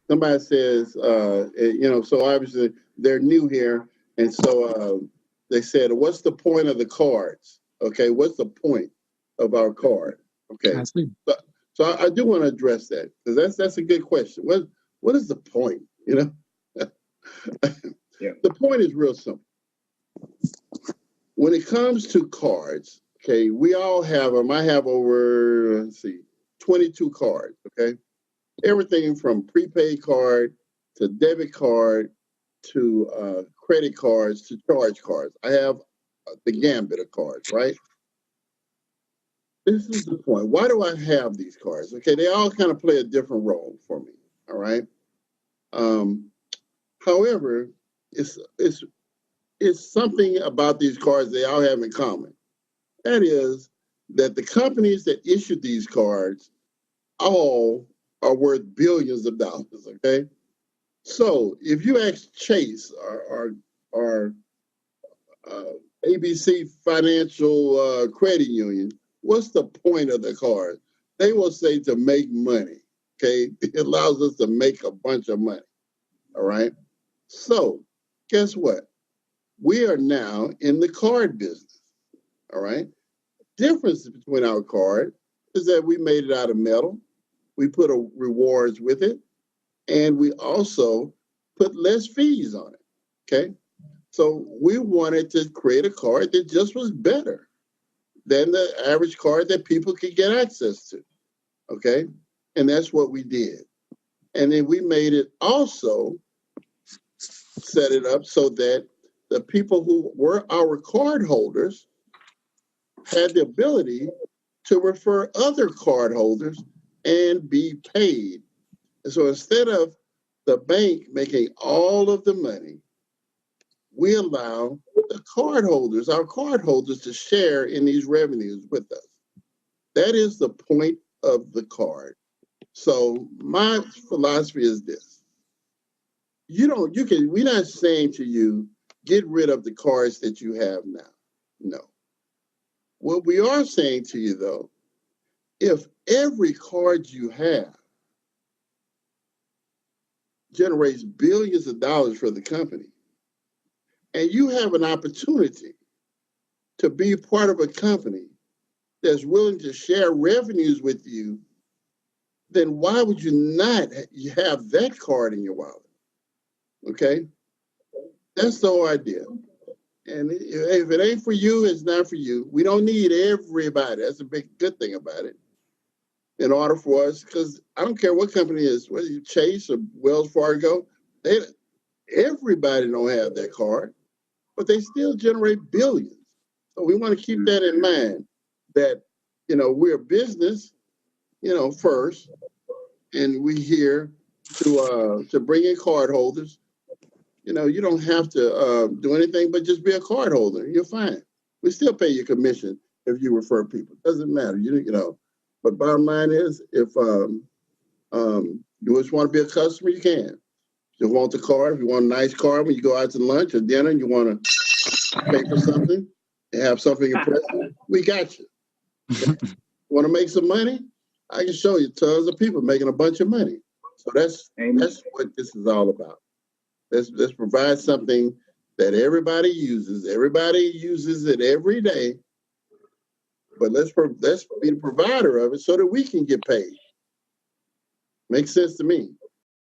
somebody says, so obviously they're new here. And so they said, what's the point of the cards? Okay, what's the point of our card? Okay, I see. So I do want to address that because that's a good question. What is the point? Yeah. The point is real simple. When it comes to cards, okay, we all have them. I have over 22 cards. Okay, everything from prepaid card to debit card to credit cards to charge cards. I have the gambit of cards, right? This is the point. Why do I have these cards? Okay, they all kind of play a different role for me. All right. However, it's something about these cards they all have in common. That is that the companies that issued these cards all are worth billions of dollars. Okay. So if you ask Chase or ABC Financial Credit Union, what's the point of the card? They will say to make money. Okay, it allows us to make a bunch of money. All right. So guess what? We are now in the card business. All right. Difference between our card is that we made it out of metal. We put rewards with it, and we also put less fees on it. Okay. So we wanted to create a card that just was better than the average card that people could get access to. Okay. And that's what we did. And then we made it also set it up so that the people who were our card holders had the ability to refer other card holders and be paid. And so instead of the bank making all of the money, we allow the card holders, our card holders, to share in these revenues with us. That is the point of the card. So my philosophy is this. We're not saying to you, get rid of the cards that you have now. No. What we are saying to you, though, if every card you have generates billions of dollars for the company, and you have an opportunity to be part of a company that's willing to share revenues with you, then why would you not have that card in your wallet? Okay? That's the whole idea. And if it ain't for you, it's not for you. We don't need everybody. That's a big good thing about it. In order for us, because I don't care what company it is, whether you Chase or Wells Fargo, everybody don't have that card, but they still generate billions. So we want to keep that in mind, that, we're a business, first, and we're here to bring in card holders. You don't have to do anything but just be a card holder. You're fine. We still pay you commission if you refer people. Doesn't matter. But bottom line is, if you just want to be a customer, you can. If you want the card, if you want a nice card when you go out to lunch or dinner and you want to pay for something and have something impressive, we got you. Want to make some money? I can show you tons of people making a bunch of money. So that's what this is all about. Let's provide something that everybody uses. Everybody uses it every day. But let's be the provider of it so that we can get paid. Makes sense to me.